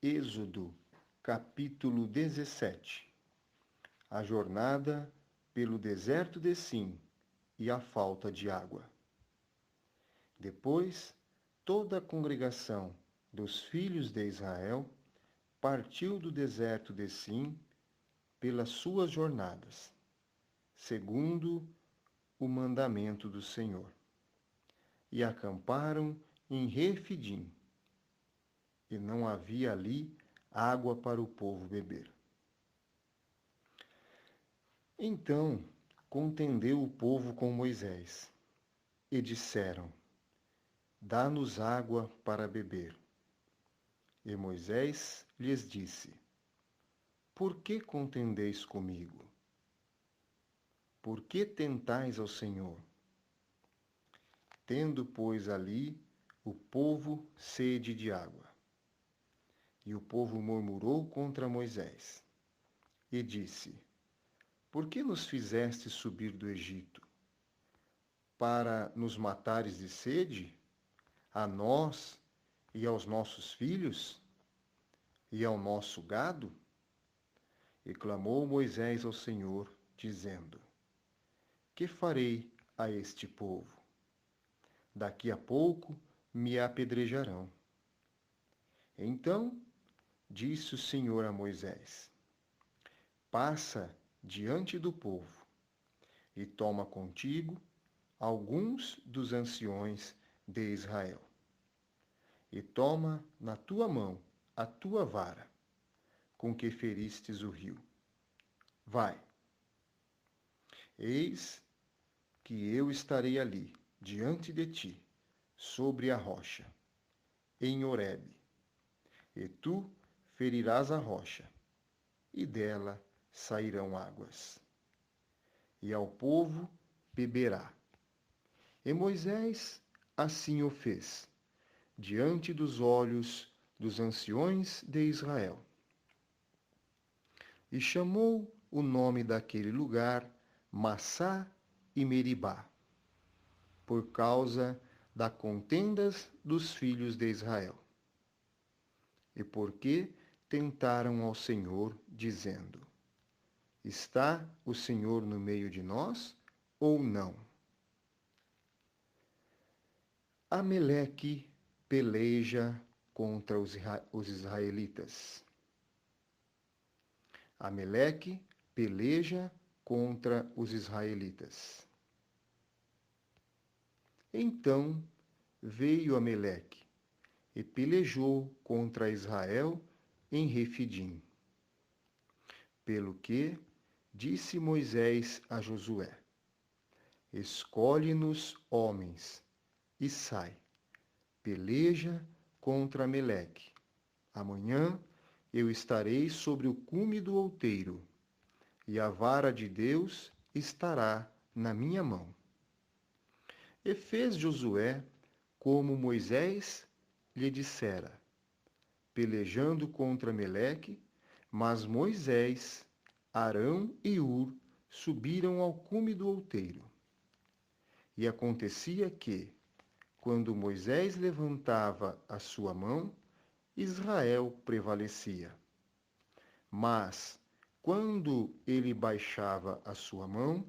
Êxodo, capítulo 17. A jornada pelo deserto de Sim e a falta de água. Depois, toda a congregação dos filhos de Israel partiu do deserto de Sim pelas suas jornadas, segundo o mandamento do Senhor, e acamparam em Refidim, e não havia ali água para o povo beber. Então contendeu o povo com Moisés, e disseram: Dá-nos água para beber. E Moisés lhes disse: Por que contendeis comigo? Por que tentais ao Senhor? Tendo, pois, ali o povo sede de água. E o povo murmurou contra Moisés, e disse: Por que nos fizeste subir do Egito? Para nos matares de sede? A nós e aos nossos filhos? E ao nosso gado? E clamou Moisés ao Senhor, dizendo: Que farei a este povo? Daqui a pouco me apedrejarão. Então disse o Senhor a Moisés: Passa diante do povo e toma contigo alguns dos anciões de Israel. E toma na tua mão a tua vara, com que feristes o rio. Vai. Eis que eu estarei ali, diante de ti, sobre a rocha, em Horebe. E tu ferirás a rocha, e dela sairão águas. E ao povo beberá. E Moisés assim o fez, diante dos olhos dos anciões de Israel. E chamou o nome daquele lugar Massá e Meribá, por causa das contendas dos filhos de Israel. E porque tentaram ao Senhor, dizendo: Está o Senhor no meio de nós ou não? Ameleque peleja contra os israelitas. Ameleque peleja contra os israelitas. Então veio Ameleque e pelejou contra Israel em Refidim. Pelo que disse Moisés a Josué: Escolhe-nos homens e sai, peleja contra Ameleque. Amanhã eu estarei sobre o cume do outeiro, e a vara de Deus estará na minha mão. E fez Josué como Moisés lhe dissera, pelejando contra Ameleque, mas Moisés, Arão e Ur subiram ao cume do outeiro. E acontecia que, quando Moisés levantava a sua mão, Israel prevalecia. Mas, quando ele baixava a sua mão,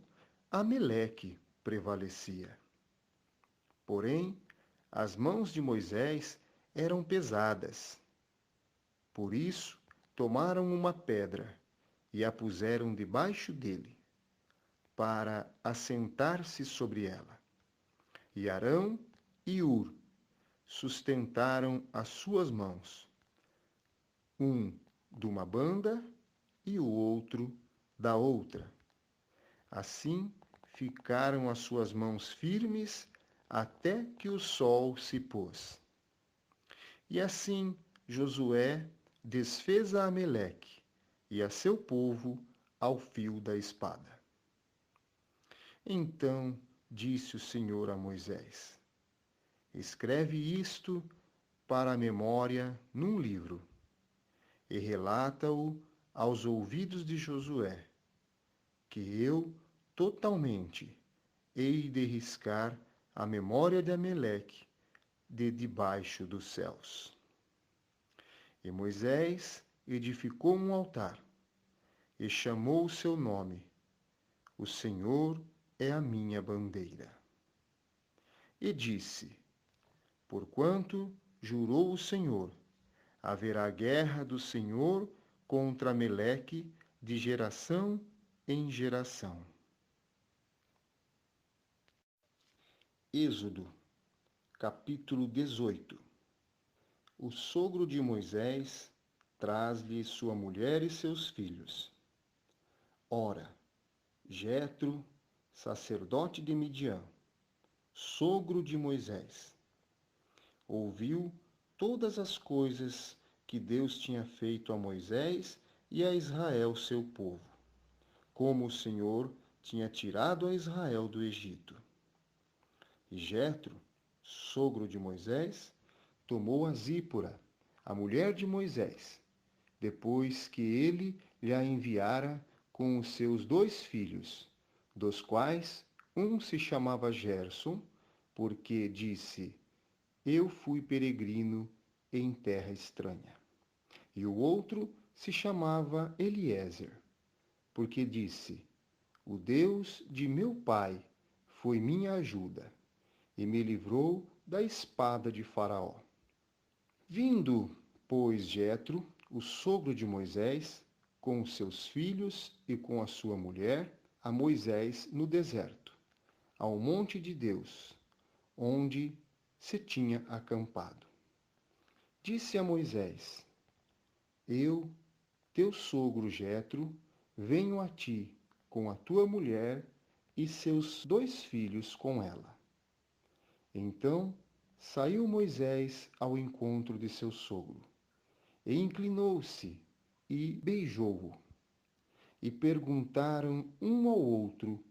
Ameleque prevalecia. Porém, as mãos de Moisés eram pesadas. Por isso, tomaram uma pedra e a puseram debaixo dele, para assentar-se sobre ela. E Arão e Ur sustentaram as suas mãos, um de uma banda e o outro da outra. Assim ficaram as suas mãos firmes até que o sol se pôs. E assim Josué desfez a Ameleque e a seu povo ao fio da espada. Então disse o Senhor a Moisés: Escreve isto para a memória num livro, e relata-o aos ouvidos de Josué, que eu totalmente hei de riscar a memória de Ameleque de debaixo dos céus. E Moisés edificou um altar e chamou o seu nome: O Senhor é a minha bandeira. E disse: Porquanto jurou o Senhor, haverá guerra do Senhor contra Meleque de geração em geração. Êxodo, capítulo 18. O sogro de Moisés traz-lhe sua mulher e seus filhos. Ora, Jetro, sacerdote de Midian, sogro de Moisés, ouviu todas as coisas que Deus tinha feito a Moisés e a Israel, seu povo, como o Senhor tinha tirado a Israel do Egito. E Jetro, sogro de Moisés, tomou a Zípora, a mulher de Moisés, depois que ele lhe a enviara com os seus 2 filhos, dos quais um se chamava Gerson, porque disse: Eu fui peregrino em terra estranha. E o outro se chamava Eliezer, porque disse: O Deus de meu pai foi minha ajuda e me livrou da espada de Faraó. Vindo, pois, Jetro, o sogro de Moisés, com os seus filhos e com a sua mulher, a Moisés no deserto, ao monte de Deus, onde se tinha acampado. Disse a Moisés: Eu, teu sogro Jetro, venho a ti com a tua mulher e seus 2 filhos com ela. Então saiu Moisés ao encontro de seu sogro, e inclinou-se e beijou-o. E perguntaram um ao outro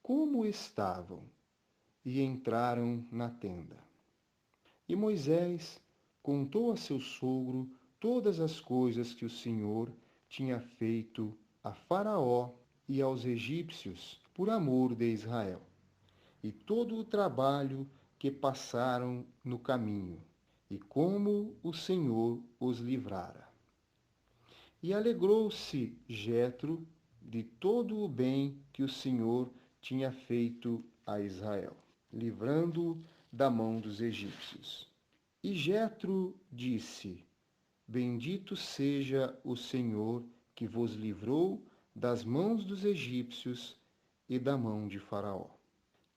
como estavam, e entraram na tenda. E Moisés contou a seu sogro todas as coisas que o Senhor tinha feito a Faraó e aos egípcios por amor de Israel, e todo o trabalho que passaram no caminho, e como o Senhor os livrara. E alegrou-se Jetro de todo o bem que o Senhor tinha feito a Israel, livrando-o da mão dos egípcios. E Jetro disse: Bendito seja o Senhor que vos livrou das mãos dos egípcios e da mão de Faraó,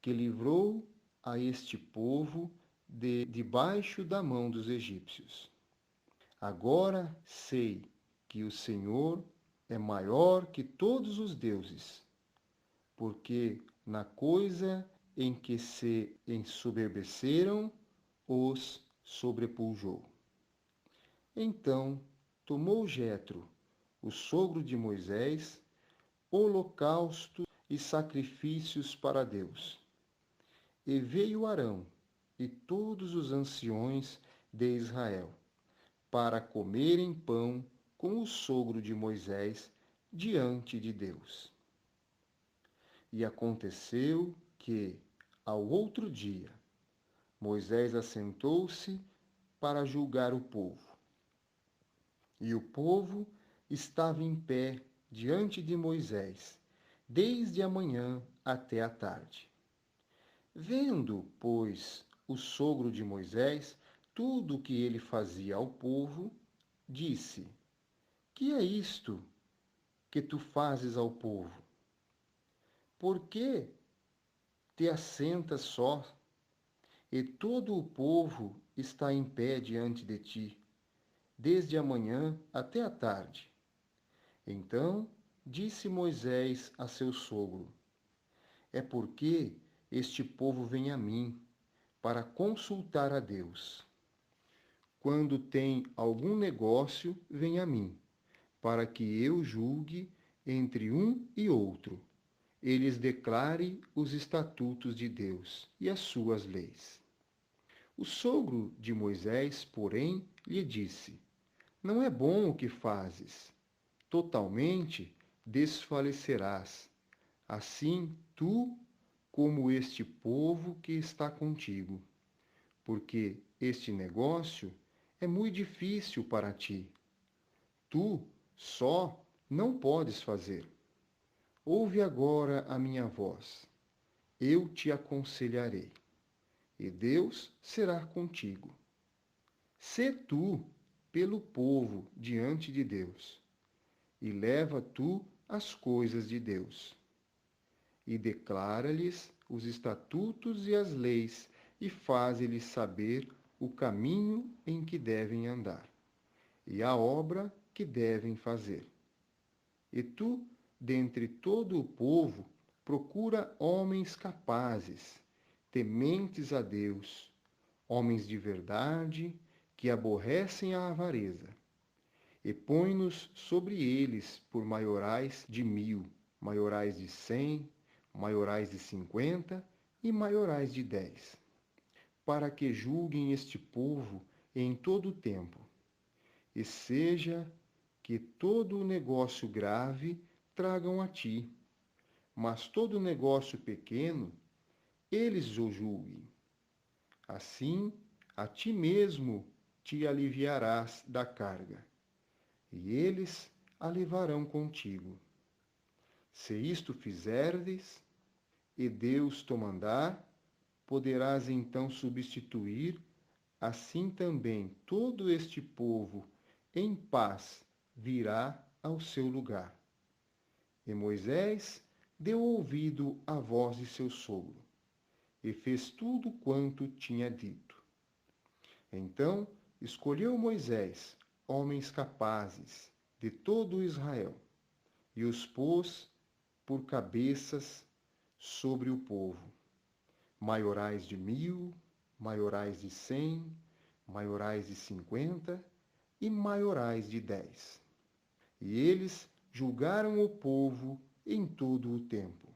que livrou a este povo debaixo da mão dos egípcios. Agora sei que o Senhor é maior que todos os deuses, porque na coisa em que se ensoberbeceram, os sobrepujou. Então tomou Jetro, o sogro de Moisés, holocausto e sacrifícios para Deus. E veio Arão e todos os anciões de Israel, para comerem pão com o sogro de Moisés diante de Deus. E aconteceu que, ao outro dia, Moisés assentou-se para julgar o povo. E o povo estava em pé diante de Moisés, desde a manhã até a tarde. Vendo, pois, o sogro de Moisés tudo o que ele fazia ao povo, disse: Que é isto que tu fazes ao povo? Por que te assentas só, e todo o povo está em pé diante de ti, desde a manhã até a tarde? Então disse Moisés a seu sogro: É porque este povo vem a mim para consultar a Deus. Quando tem algum negócio, vem a mim, para que eu julgue entre um e outro, e lhes declare os estatutos de Deus e as suas leis. O sogro de Moisés, porém, lhe disse: Não é bom o que fazes. Totalmente desfalecerás, assim tu como este povo que está contigo, porque este negócio é muito difícil para ti. Tu só não podes fazer. Ouve agora a minha voz. Eu te aconselharei, e Deus será contigo. Sê tu pelo povo diante de Deus, e leva tu as coisas de Deus. E declara-lhes os estatutos e as leis, e faze-lhes saber o caminho em que devem andar, e a obra que devem fazer. E tu, dentre todo o povo, procura homens capazes, tementes a Deus, homens de verdade, que aborrecem a avareza, e põe-nos sobre eles por maiorais de 1000, maiorais de 100, maiorais de 50 e maiorais de 10, para que julguem este povo em todo o tempo, e seja que todo o negócio grave tragam a ti, mas todo o negócio pequeno eles o julguem. Assim, a ti mesmo te aliviarás da carga, e eles a levarão contigo. Se isto fizerdes, e Deus te mandar, poderás então substituir, assim também todo este povo em paz virá ao seu lugar. E Moisés deu ouvido à voz de seu sogro, e fez tudo quanto tinha dito. Então escolheu Moisés homens capazes de todo Israel, e os pôs por cabeças sobre o povo, maiorais de 1000, maiorais de 100, maiorais de 50 e maiorais de 10. E eles julgaram o povo em todo o tempo.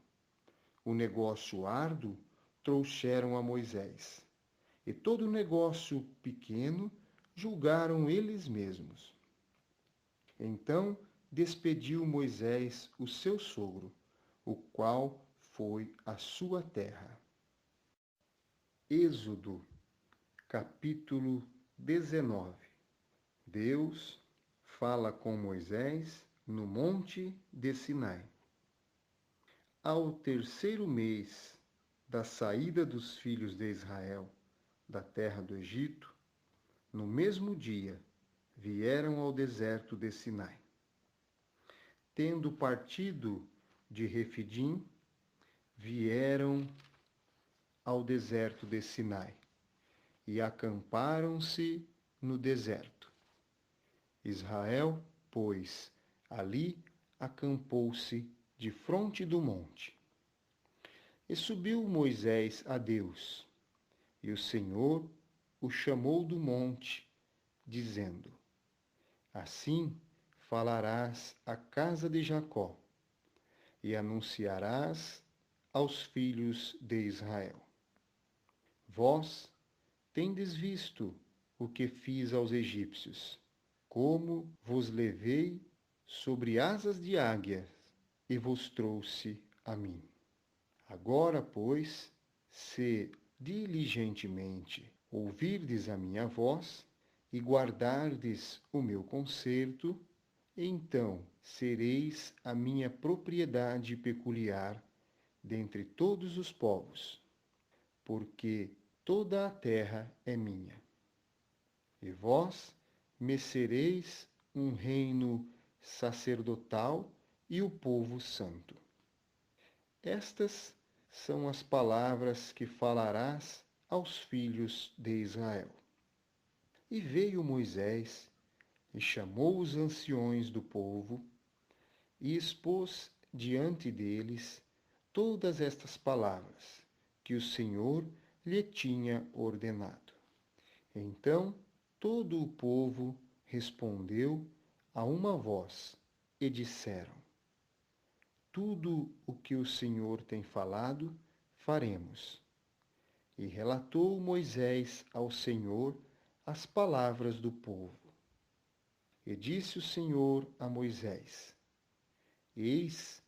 O negócio árduo trouxeram a Moisés, e todo o negócio pequeno julgaram eles mesmos. Então despediu Moisés o seu sogro, o qual foi à sua terra. Êxodo, capítulo 19. Deus fala com Moisés no monte de Sinai. Ao terceiro mês da saída dos filhos de Israel da terra do Egito, no mesmo dia vieram ao deserto de Sinai. Tendo partido de Refidim, vieram ao deserto de Sinai e acamparam-se no deserto. Israel, pois, ali acampou-se defronte do monte. E subiu Moisés a Deus, e o Senhor o chamou do monte, dizendo: Assim falarás à casa de Jacó, e anunciarás aos filhos de Israel: Vós tendes visto o que fiz aos egípcios, como vos levei sobre asas de águias e vos trouxe a mim. Agora, pois, se diligentemente ouvirdes a minha voz e guardardes o meu concerto, então sereis a minha propriedade peculiar dentre todos os povos, porque toda a terra é minha. E vós me sereis um reino sacerdotal e o povo santo. Estas são as palavras que falarás aos filhos de Israel. E veio Moisés e chamou os anciões do povo e expôs diante deles todas estas palavras que o Senhor lhe tinha ordenado. Então todo o povo respondeu a uma voz e disseram: Tudo o que o Senhor tem falado, faremos. E relatou Moisés ao Senhor as palavras do povo. E disse o Senhor a Moisés: Eis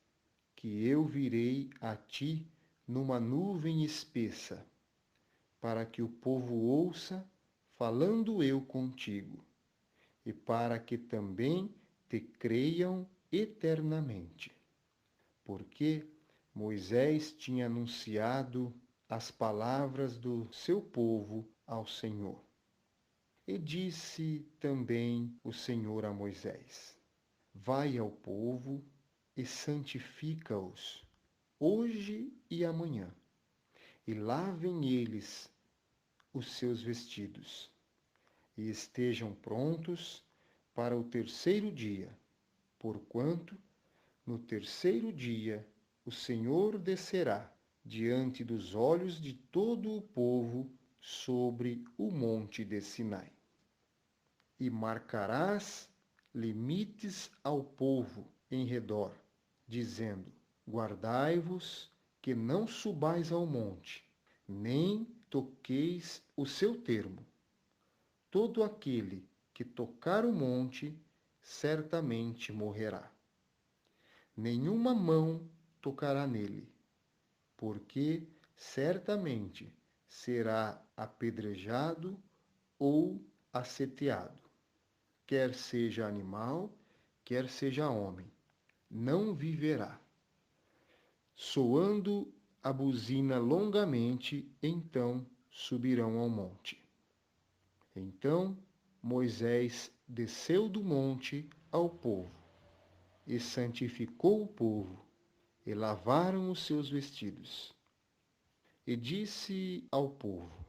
que eu virei a ti numa nuvem espessa, para que o povo ouça, falando eu contigo, e para que também te creiam eternamente. Porque Moisés tinha anunciado as palavras do seu povo ao Senhor. E disse também o Senhor a Moisés: Vai ao povo e santifica-os, hoje e amanhã, e lavem eles os seus vestidos, e estejam prontos para o terceiro dia, porquanto no terceiro dia o Senhor descerá diante dos olhos de todo o povo sobre o monte de Sinai. E marcarás limites ao povo em redor, dizendo: Guardai-vos que não subais ao monte, nem toqueis o seu termo. Todo aquele que tocar o monte certamente morrerá. Nenhuma mão tocará nele, porque certamente será apedrejado ou aceteado. Quer seja animal, quer seja homem, não viverá. Soando a buzina longamente, então subirão ao monte. Então Moisés desceu do monte ao povo, e santificou o povo, e lavaram os seus vestidos. E disse ao povo: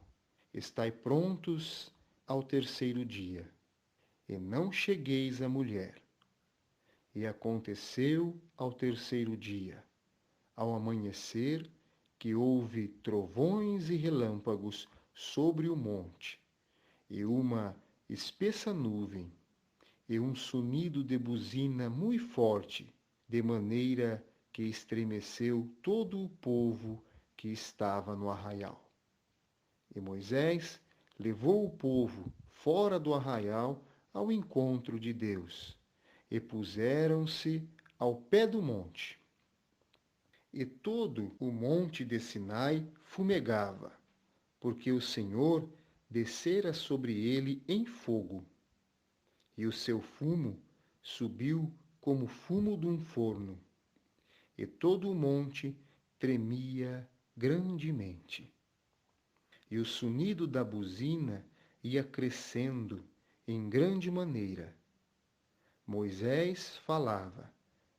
Estai prontos ao terceiro dia, e não chegueis à mulher. E aconteceu ao terceiro dia, ao amanhecer, que houve trovões e relâmpagos sobre o monte, e uma espessa nuvem, e um sonido de buzina muito forte, de maneira que estremeceu todo o povo que estava no arraial. E Moisés levou o povo fora do arraial ao encontro de Deus, e puseram-se ao pé do monte. E todo o monte de Sinai fumegava, porque o Senhor descera sobre ele em fogo, e o seu fumo subiu como fumo de um forno, e todo o monte tremia grandemente. E o sonido da buzina ia crescendo em grande maneira. Moisés falava,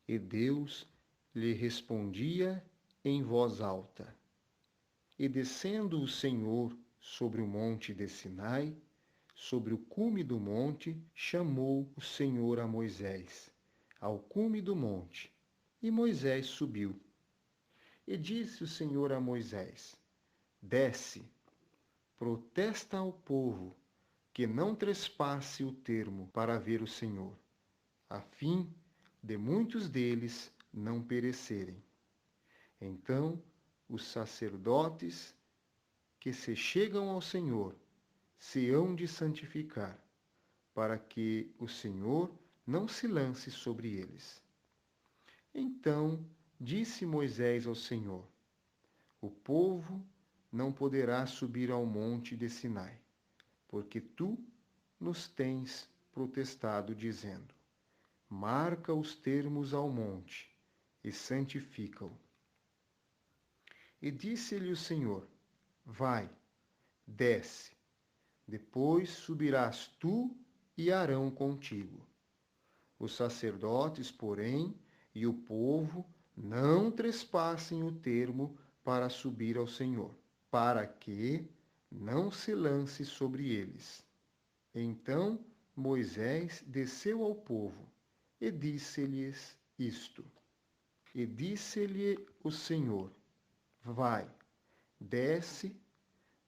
e Deus lhe respondia em voz alta. E descendo o Senhor sobre o monte de Sinai, sobre o cume do monte, chamou o Senhor a Moisés, ao cume do monte. E Moisés subiu. E disse o Senhor a Moisés: Desce, protesta ao povo, que não trespasse o termo para ver o Senhor, a fim de muitos deles não perecerem. Então os sacerdotes que se chegam ao Senhor se hão de santificar, para que o Senhor não se lance sobre eles. Então disse Moisés ao Senhor: O povo não poderá subir ao monte de Sinai, porque tu nos tens protestado, dizendo: Marca os termos ao monte e santifica-o. E disse-lhe o Senhor: Vai, desce, depois subirás tu e Arão contigo. Os sacerdotes, porém, e o povo não trespassem o termo para subir ao Senhor, para que não se lance sobre eles. Então Moisés desceu ao povo e disse-lhes isto. E disse-lhe o Senhor: Vai, desce,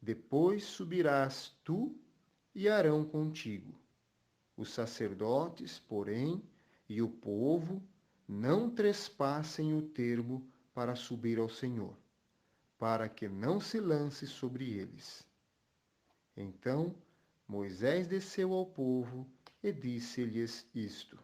depois subirás tu e Arão contigo. Os sacerdotes, porém, e o povo não trespassem o termo para subir ao Senhor, para que não se lance sobre eles. Então Moisés desceu ao povo e disse-lhes isto.